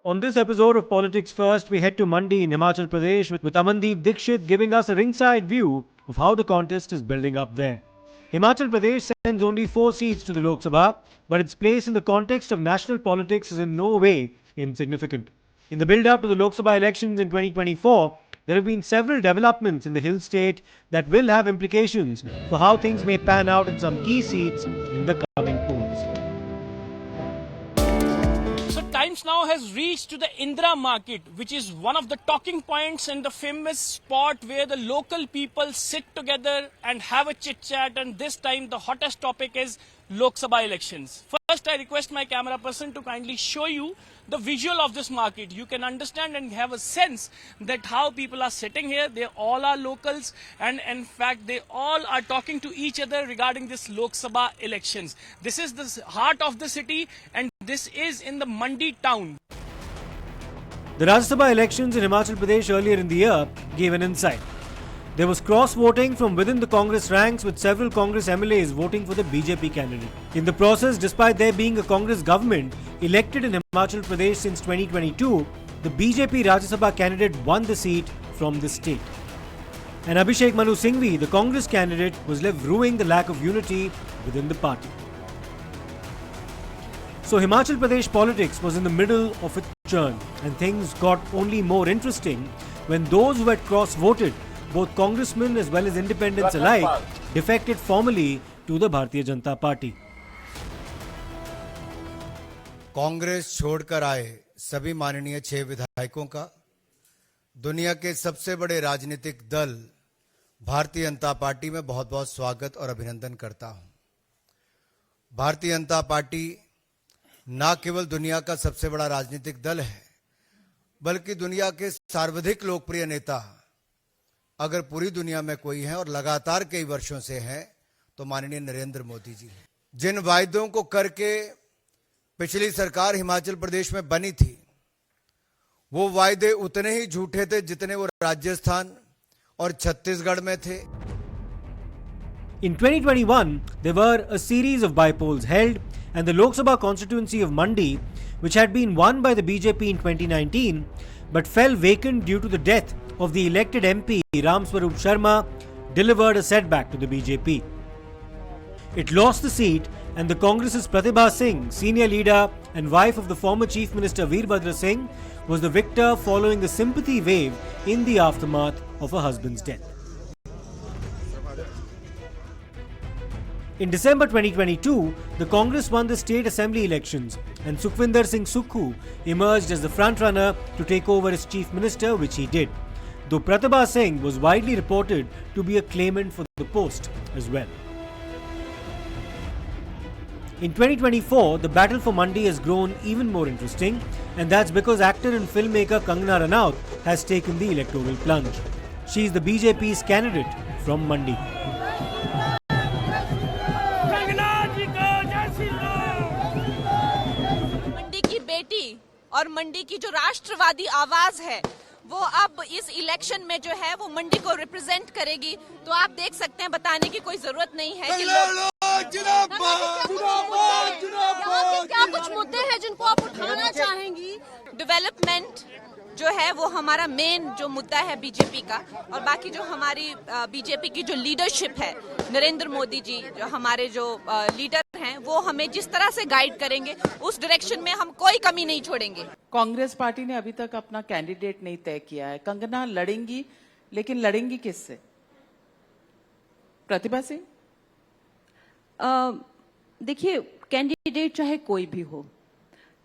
On this episode of Politics First, we head to Mandi in Himachal Pradesh with Amandeep Dixit giving us a ringside view of how the contest is building up there. Himachal Pradesh sends only 4 seats to the Lok Sabha, but its place in the context of national politics is in no way insignificant. In the build-up to the Lok Sabha elections in 2024, there have been several developments in the hill state that will have implications for how things may pan out in some key seats in the coming polls. So Times Now has reached to the Indra market, which is one of the talking points and the famous spot where the local people sit together and have a chit chat, and this time the hottest topic is Lok Sabha elections. First, I request my camera person to kindly show you the visual of this market. You can understand and have a sense that how people are sitting here. They all are locals, and in fact they all are talking to each other regarding this Lok Sabha elections. This is the heart of the city, and this is in the Mandi town. The Rajya Sabha elections in Himachal Pradesh earlier in the year gave an insight. There was cross-voting from within the Congress ranks, with several Congress MLAs voting for the BJP candidate. In the process, despite there being a Congress government elected in Himachal Pradesh since 2022, the BJP Rajya Sabha candidate won the seat from the state. And Abhishek Manu Singhvi, the Congress candidate, was left rueing the lack of unity within the party. So Himachal Pradesh politics was in the middle of a churn, and things got only more interesting when those who had cross-voted, both congressmen as well as independents alike, defected formally to the Bharatiya Janata Party. Congress छोड़कर आए सभी माननीय 6 विधायकों का दुनिया के सबसे बड़े राजनीतिक दल भारतीय जनता पार्टी में बहुत बहुत स्वागत और अभिनंदन करता हूं। भारतीय जनता पार्टी न केवल दुनिया का सबसे बड़ा राजनीतिक दल है, बल्कि दुनिया के सर्वाधिक लोकप्रिय नेता अगर पूरी दुनिया में कोई है और लगातार कई वर्षों से है तो माननीय नरेंद्र मोदी जी हैं। जिन वायदों को करके पिछली सरकार हिमाचल प्रदेश में बनी थी, वो वायदे उतने ही झूठे थे जितने वो राजस्थान और छत्तीसगढ़ में थे। In 2021, there were a series of by-polls held, and the Lok Sabha constituency of Mandi, which had been won by the BJP in 2019, but fell vacant due to the death of the elected MP Ram Swarup Sharma, delivered a setback to the BJP. It lost the seat, and the Congress's Pratibha Singh, senior leader and wife of the former Chief Minister Veerbhadra Singh, was the victor following a sympathy wave in the aftermath of her husband's death. In December 2022, the Congress won the state assembly elections, and Sukhvinder Singh Sukhu emerged as the frontrunner to take over as chief minister, which he did, though Pratibha Singh was widely reported to be a claimant for the post as well. In 2024, the battle for Mandi has grown even more interesting, and that's because actor and filmmaker Kangana Ranaut has taken the electoral plunge. She is the BJP's candidate from Mandi. मंडी की बेटी और मंडी की जो राष्ट्रवादी आवाज है, वो अब इस इलेक्शन में जो है वो मंडी को रिप्रेजेंट करेगी। तो आप देख सकते हैं, बताने की कोई जरूरत नहीं है कि क्या कुछ मुद्दे हैं जिनको आप उठाना चाहेंगी। डेवलपमेंट जो है वो हमारा मेन जो मुद्दा है बीजेपी का, और बाकी जो हमारी बीजेपी की जो लीडरशिप है, नरेंद्र मोदी जी जो हमारे जो लीडर हैं, वो हमें जिस तरह से गाइड करेंगे उस डायरेक्शन में हम कोई कमी नहीं छोड़ेंगे। कांग्रेस पार्टी ने अभी तक अपना कैंडिडेट नहीं तय किया है। कंगना लड़ेंगी, लेकिन लड़ेंगी किससे? प्रतिभा सिंह? देखिए, कैंडिडेट चाहे कोई भी हो,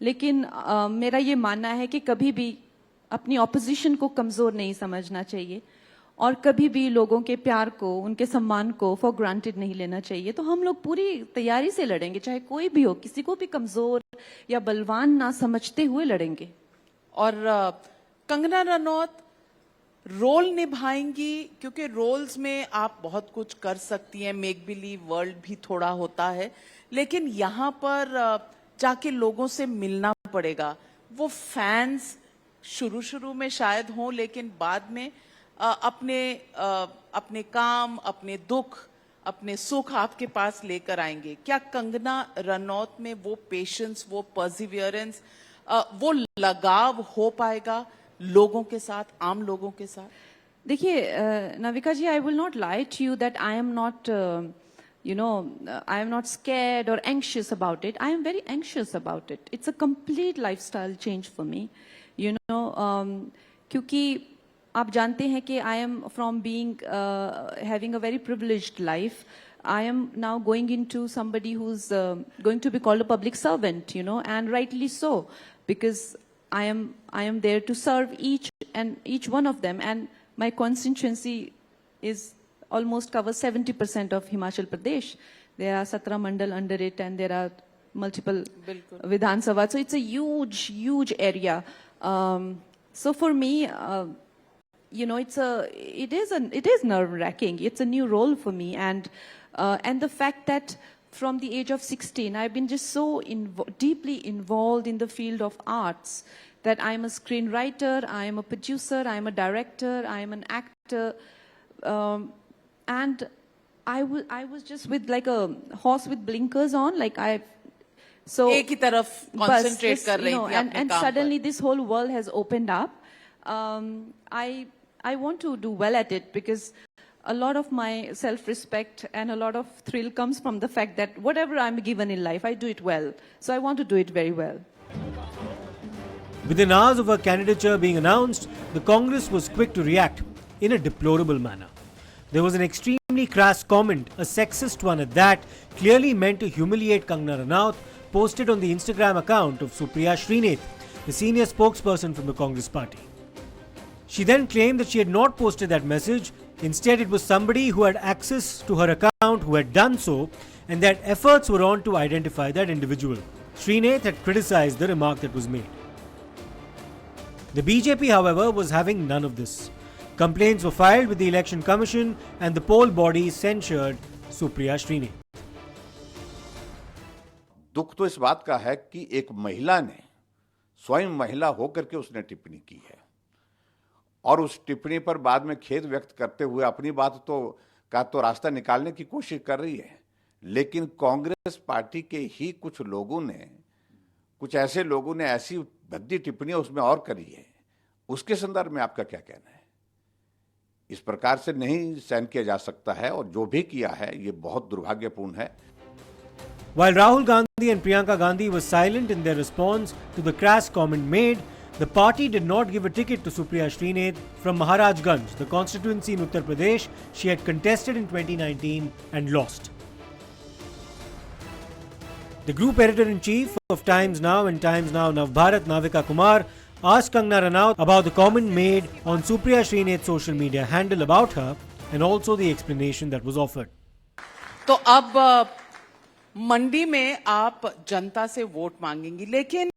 लेकिन मेरा ये मानना है कि कभी भी अपनी ऑपोजिशन को कमजोर नहीं समझना चाहिए, और कभी भी लोगों के प्यार को, उनके सम्मान को फॉर ग्रांटेड नहीं लेना चाहिए। तो हम लोग पूरी तैयारी से लड़ेंगे, चाहे कोई भी हो, किसी को भी कमजोर या बलवान ना समझते हुए लड़ेंगे। और कंगना रनौत रोल निभाएंगी, क्योंकि रोल्स में आप बहुत कुछ कर सकती हैं, मेक बिलीव वर्ल्ड भी थोड़ा होता है, लेकिन यहाँ पर जाके लोगों से मिलना पड़ेगा। वो फैंस शुरू में शायद हों, लेकिन बाद में अपने काम, अपने दुख, अपने सुख आपके पास लेकर आएंगे। क्या कंगना रनौत में वो पेशेंस, वो पर्सिवियरेंस, वो लगाव हो पाएगा लोगों के साथ, आम लोगों के साथ? देखिए Navika ji, I will not lie to you that I am not I am not scared or anxious about it. I am very anxious about it. It's a complete lifestyle change for me. क्योंकि आप जानते हैं कि I am from being having a very privileged life. I am now going into somebody who's going to be called a public servant, and rightly so, because I am there to serve each one of them, and my constituency is almost covers 70% of Himachal Pradesh. There are 17 mandal under it, and there are multiple Vidhan Sabha. So it's a huge area. So for me, it is nerve-wracking. It's a new role for me, and the fact that from the age of 16, I've been just so deeply involved in the field of arts that I'm a screenwriter, I am a producer, I am a director, I am an actor, and I was just with like a horse with blinkers on, like so एक ही तरफ concentrate कर रही थी अपने and काम suddenly पर। this whole world has opened up. I want to do well at it, because a lot of my self-respect and a lot of thrill comes from the fact that whatever I'm given in life, I do it well. So I want to do it very well. Within hours of her candidature being announced, the Congress was quick to react in a deplorable manner. There was an extremely crass comment, a sexist one at that, clearly meant to humiliate Kangana Ranaut, posted on the Instagram account of Supriya Srinath, the senior spokesperson from the Congress party. She then claimed that she had not posted that message. Instead, it was somebody who had access to her account who had done so, and that efforts were on to identify that individual. Srinath had criticized the remark that was made. The BJP, however, was having none of this. Complaints were filed with the Election Commission, and the poll body censured Supriya Srinath. दुख तो इस बात का है कि एक महिला ने स्वयं महिला होकर के उसने टिप्पणी की है, और उस टिप्पणी पर बाद में खेद व्यक्त करते हुए अपनी बात का रास्ता निकालने की कोशिश कर रही है। लेकिन कांग्रेस पार्टी के ही कुछ ऐसे लोगों ने ऐसी भद्दी टिप्पणी उसमें और करी है। उसके संदर्भ में आपका क्या कहना है? इस प्रकार से नहीं सहन किया जा सकता है, और जो भी किया है ये बहुत दुर्भाग्यपूर्ण है। While Rahul Gandhi and Priyanka Gandhi were silent in their response to the crass comment made, the party did not give a ticket to Supriya Srinath from Maharajganj, the constituency in Uttar Pradesh she had contested in 2019 and lost. The group editor-in-chief of Times Now and Times Now Navbharat, Navika Kumar, asked Kangana Ranaut about the comment made on Supriya Srinath's social media handle about her, and also the explanation that was offered. तो अब मंडी में आप जनता से vote मांगेंगी, लेकिन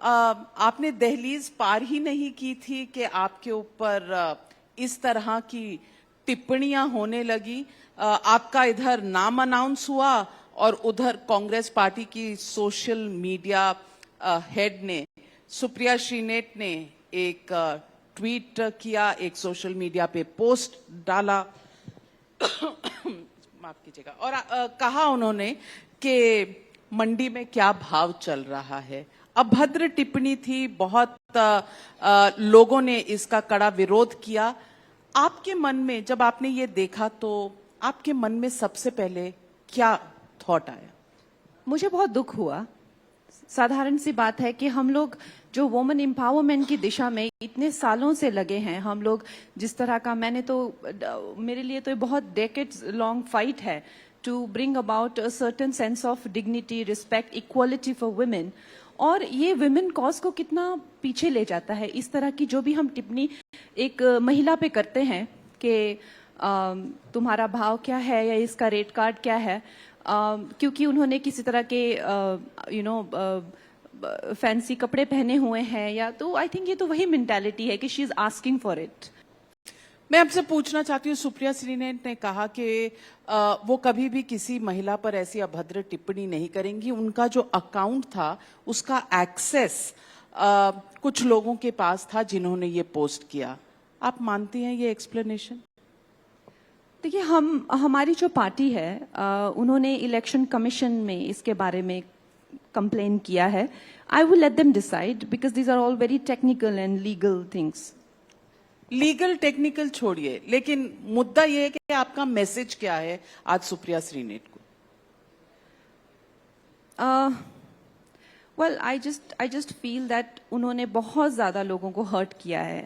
आपने दहलीज पार ही नहीं की थी कि आपके ऊपर इस तरह की टिप्पणियां होने लगी। आपका इधर नाम अनाउंस हुआ और उधर कांग्रेस पार्टी की सोशल मीडिया हेड ने, सुप्रिया श्रीनेत ने, एक ट्वीट किया, एक सोशल मीडिया पे पोस्ट डाला, माफ कीजिएगा, और कहा उन्होंने कि मंडी में क्या भाव चल रहा है। अभद्र टिप्पणी थी, बहुत लोगों ने इसका कड़ा विरोध किया। आपके मन में जब आपने ये देखा तो आपके मन में सबसे पहले क्या थॉट आया? मुझे बहुत दुख हुआ। साधारण सी बात है कि हम लोग जो वुमेन एम्पावरमेंट की दिशा में इतने सालों से लगे हैं, हम लोग जिस तरह का, मेरे लिए तो बहुत डेकेड्स लॉन्ग फाइट है to bring about a certain sense of dignity, respect, equality for women, और ये वुमेन कॉज को कितना पीछे ले जाता है। इस तरह की जो भी हम टिप्पणी एक महिला पे करते हैं कि तुम्हारा भाव क्या है या इसका रेट कार्ड क्या है, क्योंकि उन्होंने किसी तरह के फैंसी कपड़े पहने हुए हैं, या तो आई थिंक ये तो वही मेंटालिटी है कि she is asking for it. मैं आपसे पूछना चाहती हूँ, सुप्रिया श्रीनेत ने कहा कि वो कभी भी किसी महिला पर ऐसी अभद्र टिप्पणी नहीं करेंगी। उनका जो अकाउंट था उसका एक्सेस कुछ लोगों के पास था जिन्होंने ये पोस्ट किया। आप मानती हैं ये एक्सप्लेनेशन? देखिए, हमारी जो पार्टी है उन्होंने इलेक्शन कमीशन में इसके बारे में कंप्लेन किया है, I will let them decide because these are all very technical and legal things. Legal technical छोड़िए, लेकिन मुद्दा ये है कि आपका मैसेज क्या है आज सुप्रिया श्रीनेत को? Well I just feel that उन्होंने बहुत ज्यादा लोगों को हर्ट किया है.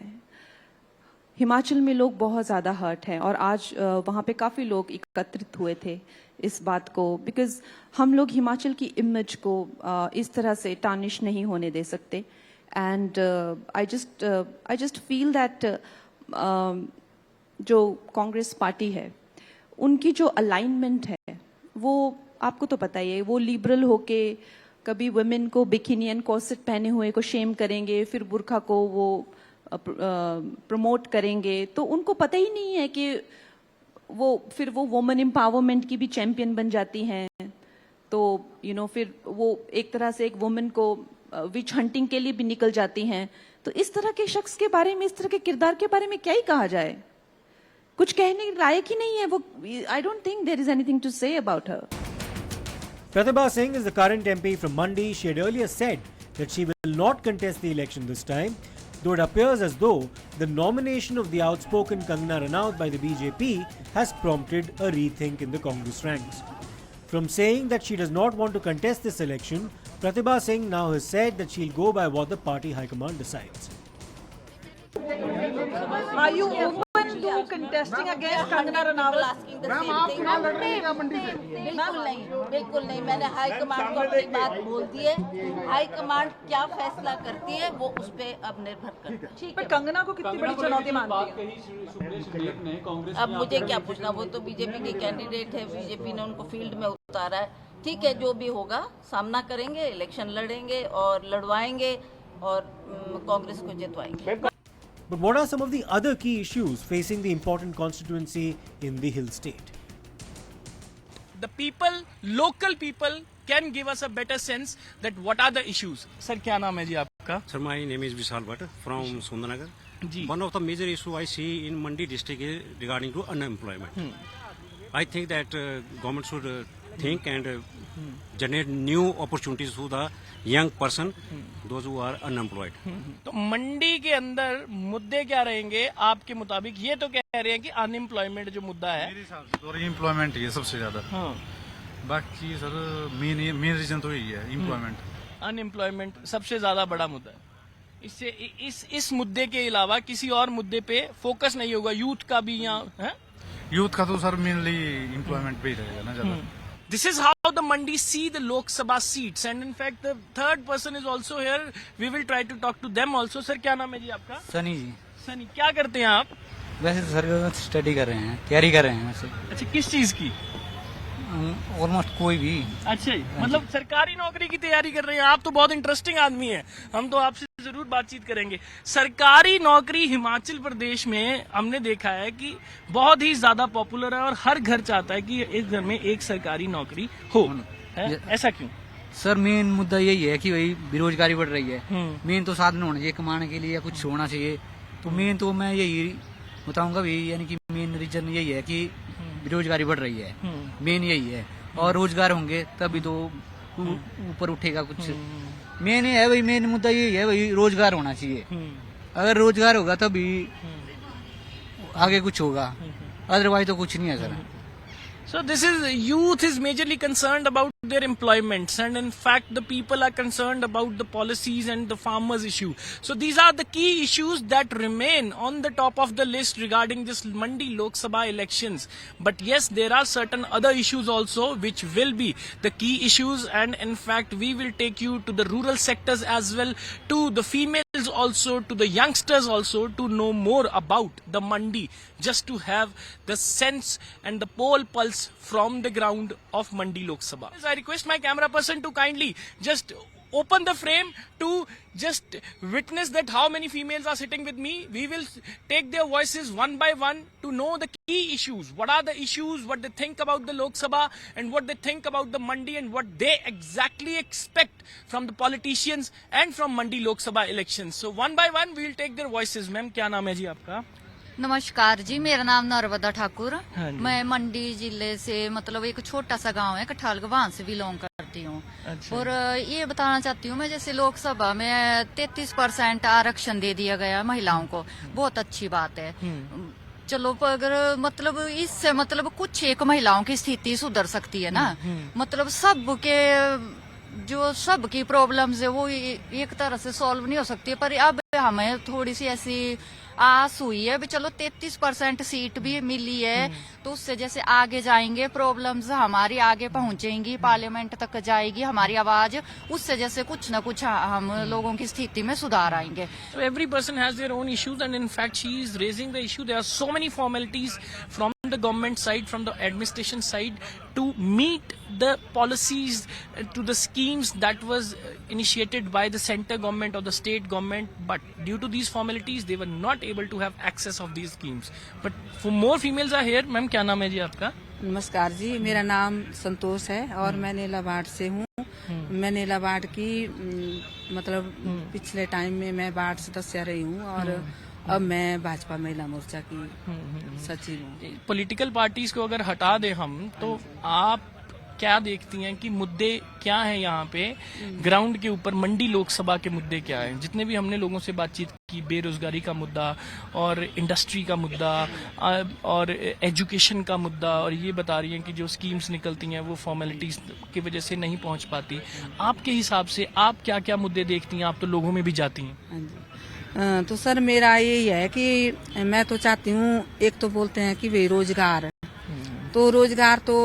हिमाचल में लोग बहुत ज्यादा हर्ट हैं और आज वहां पे काफी लोग एकत्रित हुए थे इस बात को, बिकॉज हम लोग हिमाचल की इमेज को इस तरह से टार्निश नहीं होने दे सकते. And I just feel that जो कांग्रेस पार्टी है उनकी जो अलाइनमेंट है वो आपको तो पता ही है, वो लिबरल होके कभी वुमेन को बिकिनी एंड कॉर्सेट पहने हुए को शेम करेंगे, फिर बुर्खा को वो प्रमोट करेंगे, तो उनको पता ही नहीं है कि फिर वो वुमेन एम्पावरमेंट की भी चैंपियन बन जाती हैं. तो फिर वो एक तरह से एक वुमेन को विच हंटिंग के लिए भी निकल जाती हैं. तो इस तरह के शख्स के बारे में, इस तरह के किरदार के बारे में क्या ही कहा जाए, कुछ कहने लायक ही नहीं है वो. I don't think there is anything to say about her. Pratibha Singh is the current MP from Mandi. She had earlier said that she will not contest the election this time, though it appears as though the nomination of the outspoken Kangana Ranaut by the BJP has prompted a rethink in the Congress ranks. From saying that she does not want to contest this election, Pratibha Singh now has said that she'll go by what the party high command decides. Are you open to contesting against Kangana Ranaut? बिल्कुल नहीं. मैंने high command को अपनी बात बोल दी है. High command क्या फैसला करती है वो उस पे अब निर्भर करता है. ठीक है. कंगना को कितनी बड़ी चुनौती मानती है? अब मुझे क्या पूछना, वो तो बीजेपी के कैंडिडेट है, बीजेपी ने उनको फील्ड में उतारा है. ठीक है, जो भी होगा सामना करेंगे, इलेक्शन लड़ेंगे और लड़वाएंगे और कांग्रेस को जितवाएंगे. But what are some of the other key issues facing the important constituency in the Hill State? The people, local people, can give us a better sense that what are the issues. Sir, क्या नाम है जी आपका? Sir, my name is Vishal Bhatt from Sundarnagar. Ji. One of the major issue I see in Mandi district is regarding to unemployment. I think that government should think and generate new opportunities to the young person, those who are unemployed. तो मंडी के अंदर मुद्दे क्या रहेंगे आपके मुताबिक? ये तो कह रहे हैं कि अनएम्प्लॉयमेंट जो मुद्दा है, मेरे हिसाब से तो एम्प्लॉयमेंट ही है सबसे ज्यादा. बाकी सर मेन रीजन तो यही है, एम्प्लॉयमेंट. अनएम्प्लॉयमेंट सबसे ज्यादा बड़ा मुद्दा है. इससे इस मुद्दे के अलावा किसी और मुद्दे पे फोकस नहीं होगा. यूथ का भी यहाँ है, यूथ का तो सर मेनली एम्प्लॉयमेंट पे ही रहेगा ना ज्यादा. This is how the Mandi see the Lok Sabha seats, and in fact the third person is also here. We will try to talk to them also. Sir, क्या नाम है जी आपका? सनी जी. सनी, क्या करते हैं आप? वैसे तो सर स्टडी कर रहे हैं, तैयारी कर रहे हैं वैसे. अच्छा, किस चीज की? ऑलमोस्ट कोई भी. अच्छा जी, मतलब सरकारी नौकरी की तैयारी कर रहे हैं आप. तो बहुत इंटरेस्टिंग आदमी है, हम तो आपसे जरूर बातचीत करेंगे. सरकारी नौकरी हिमाचल प्रदेश में हमने देखा है कि बहुत ही ज्यादा पॉपुलर है और हर घर चाहता है कि इस घर में एक सरकारी नौकरी हो. है? ऐसा क्यों? सर मेन मुद्दा यही है कि भाई बेरोजगारी बढ़ रही है. मेन तो साधन होना चाहिए कमाने के लिए, या कुछ होना चाहिए. तो मेन तो मैं यही बताऊंगा भाई, यानी कि मेन रीजन यही है कि बेरोजगारी बढ़ रही है. मेन यही है, और रोजगार होंगे तभी तो ऊपर उठेगा कुछ. मेन ये है भाई, मेन मुद्दा यही है भाई, रोजगार होना चाहिए. अगर रोजगार होगा तभी आगे कुछ होगा, अदरवाइज तो कुछ नहीं है sir. So this is, youth is majorly concerned about their employments, and in fact the people are concerned about the policies and the farmers issue. So these are the key issues that remain on the top of the list regarding this Mandi Lok Sabha elections. But yes, there are certain other issues also which will be the key issues, and in fact we will take you to the rural sectors as well, to the females also, to the youngsters also, to know more about the Mandi, just to have the sense and the poll pulse from the ground of Mandi Lok Sabha. I request my camera person to kindly just open the frame to just witness that how many females are sitting with me. We will take their voices one by one to know the key issues. What are the issues, what they think about the Lok Sabha, and what they think about the Mandi, and what they exactly expect from the politicians and from Mandi Lok Sabha elections. So one by one we will take their voices. Ma'am, क्या नाम है जी आपका? नमस्कार जी, मेरा नाम नर्मदा ठाकुर. मैं मंडी जिले से, मतलब एक छोटा सा गांव है कठाल गवान से बिलोंग करती चाहती हूँ। और ये बताना चाहती हूँ मैं, जैसे लोकसभा में 33% आरक्षण दे दिया गया महिलाओं को, बहुत अच्छी बात है। चलो अगर मतलब इससे मतलब कुछ एक महिलाओं की स्थिति सुधर सकती है ना, मतलब सबके जो सबकी प्रॉब्लम्स है वो एक तरह से सॉल्व नहीं हो सकती, पर अब हमें थोड़ी सी ऐसी आस हुई है भी चलो 33% सीट भी मिली है, तो उससे जैसे आगे जाएंगे, प्रॉब्लम्स हमारी आगे पहुंचेंगी, पार्लियामेंट तक जाएगी हमारी आवाज, उससे जैसे कुछ ना कुछ हम लोगों की स्थिति में सुधार आएंगे। So every person has their own issues, and in fact she is raising the issue. There are so many formalities from the government side, from the administration side, to meet the policies, to the schemes that was initiated by the center government or the state government, but due to these formalities they were not able to have access of these schemes. But for more females are here. Ma'am, क्या नाम है जी आपका? नमस्कार जी, मेरा नाम संतोष है और मैं नीला वार्ड से हूँ। मैं नीला वार्ड की मतलब पिछले टाइम में मैं वार्ड सदस्य रही हूँ और अब मैं भाजपा महिला मोर्चा की सचिव हूँ। पॉलिटिकल पार्टीज को अगर हटा दे हम, तो आप क्या देखती हैं कि मुद्दे क्या हैं यहाँ पे ग्राउंड के ऊपर? मंडी लोकसभा के मुद्दे क्या हैं? जितने भी हमने लोगों से बातचीत की, बेरोजगारी का मुद्दा और इंडस्ट्री का मुद्दा और एजुकेशन का मुद्दा, और ये बता रही हैं कि जो स्कीम्स निकलती हैं वो फॉर्मेलिटीज की वजह से नहीं पहुंच पाती। आपके हिसाब से आप क्या क्या मुद्दे देखती हैं? आप तो लोगों में भी जाती हैं। तो सर मेरा यही है कि मैं तो चाहती हूँ, एक तो बोलते हैं कि बेरोजगार, तो रोजगार तो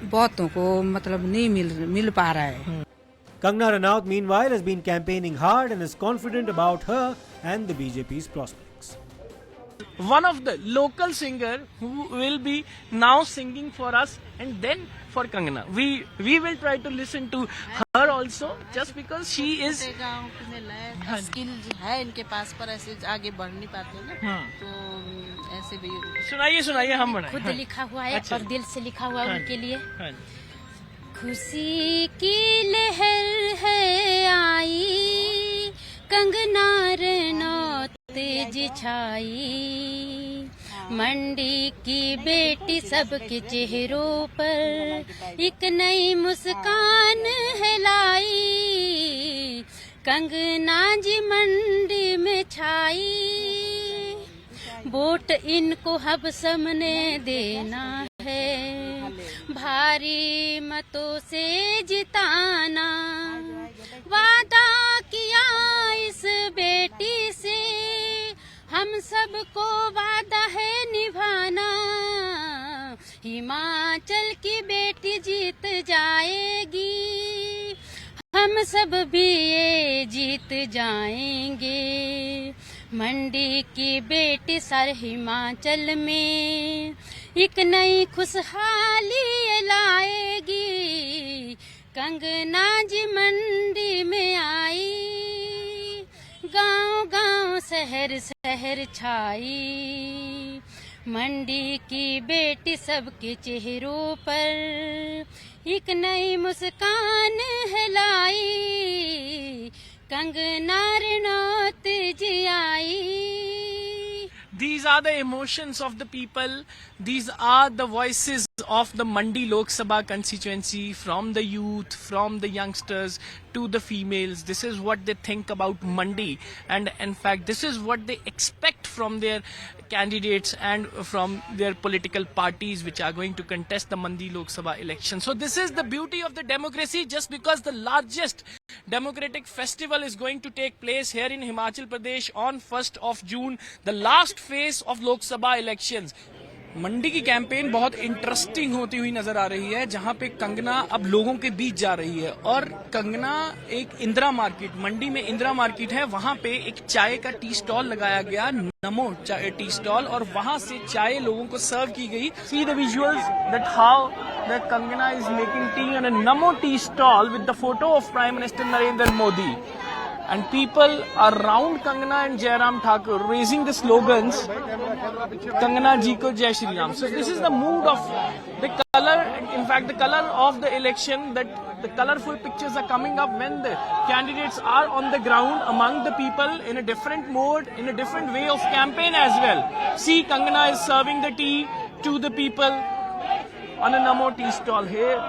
बहुतों को मतलब नहीं मिल पा रहा है। Kangana Ranaut meanwhile has been campaigning hard and is confident about her and the BJP's prospects. One of the local singer who will be now singing for us and then for Kangana. We will try to listen to her also, just because she is skill है इनके पास, पर ऐसे आगे बढ़ नहीं पाते ना, तो ऐसे भी सुनाइए हम बढ़ाएं। खुद लिखा हुआ है और दिल से लिखा हुआ है उनके लिए। खुशी की लहर है आई, कंगना रनौत तेज छाई, मंडी की बेटी सबके चेहरों पर एक नई मुस्कान है लाई, कंगना जी मंडी में छाई, वोट इनको हम सबने देना है, भारी मतों से जिताना, वादा किया इस बेटी से, हम सबको वादा है निभाना, हिमाचल की बेटी जीत जाएगी, हम सब भी ये जीत जाएंगे, मंडी की बेटी सारे हिमाचल में एक नई खुशहाली लाएगी, कंगना जी मंडी में आई, गांव गांव शहर शहर छाई, मंडी की बेटी सबके चेहरों पर एक नई मुस्कान है लाई, कंगना रनौत जी आई। These are the emotions of the people. These are the voices of the Mandi Lok Sabha constituency, from the youth, from the youngsters to the females. This is what they think about Mandi, and in fact this is what they expect from their candidates and from their political parties which are going to contest the Mandi Lok Sabha election. So this is the beauty of the democracy. Just because the largest democratic festival is going to take place here in Himachal Pradesh on 1st of June, the last phase of Lok Sabha elections. मंडी की campaign बहुत interesting होती हुई नजर आ रही है, जहां पे कंगना अब लोगों के बीच जा रही है, और कंगना एक इंदिरा मार्केट, मंडी में इंदिरा मार्केट है, वहां पे एक चाय का टी स्टॉल लगाया गया, नमो टी स्टॉल, और वहां से चाय लोगों को सर्व की गई। See the visuals that how the Kangana is making tea on a NaMo tea stall with the photo of prime minister Narendra Modi. And people around Kangana and Jairam Thakur raising the slogans, Kangana ji ko Jai Shri Ram. So this is the mood of the color, in fact the color of the election, that the colorful pictures are coming up when the candidates are on the ground among the people in a different mode, in a different way of campaign as well. See, Kangana is serving the tea to the people on a Namo tea stall here.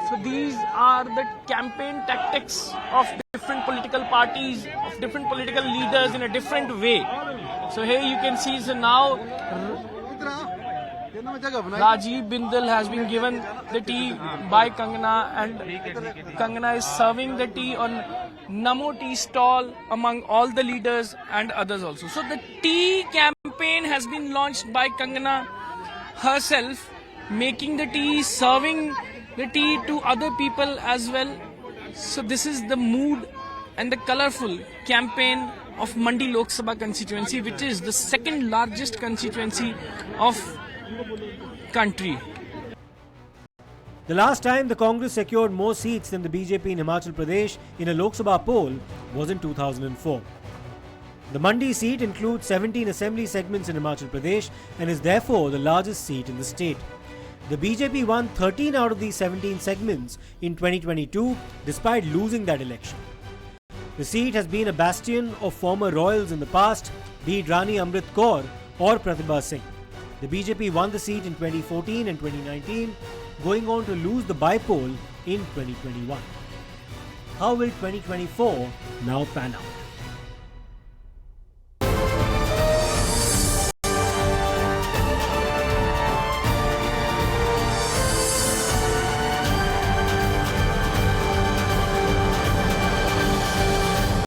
So these are the campaign tactics of different political parties, of different political leaders in a different way. So here you can see, so now Rajiv Bindal has been given the tea by Kangana, and Kangana is serving the tea on Namo Tea stall among all the leaders and others also. So the tea campaign has been launched by Kangana herself, making the tea, serving the tea to other people as well. So this is the mood and the colorful campaign of Mandi Lok Sabha constituency, which is the second largest constituency of country. The last time the Congress secured more seats than the BJP in Himachal Pradesh in a Lok Sabha poll was in 2004. The Mandi seat includes 17 assembly segments in Himachal Pradesh and is therefore the largest seat in the state. The BJP won 13 out of these 17 segments in 2022 despite losing that election. The seat has been a bastion of former royals in the past, be it Rani Amrit Kaur or Pratibha Singh. The BJP won the seat in 2014 and 2019, going on to lose the by-poll in 2021. How will 2024 now pan out?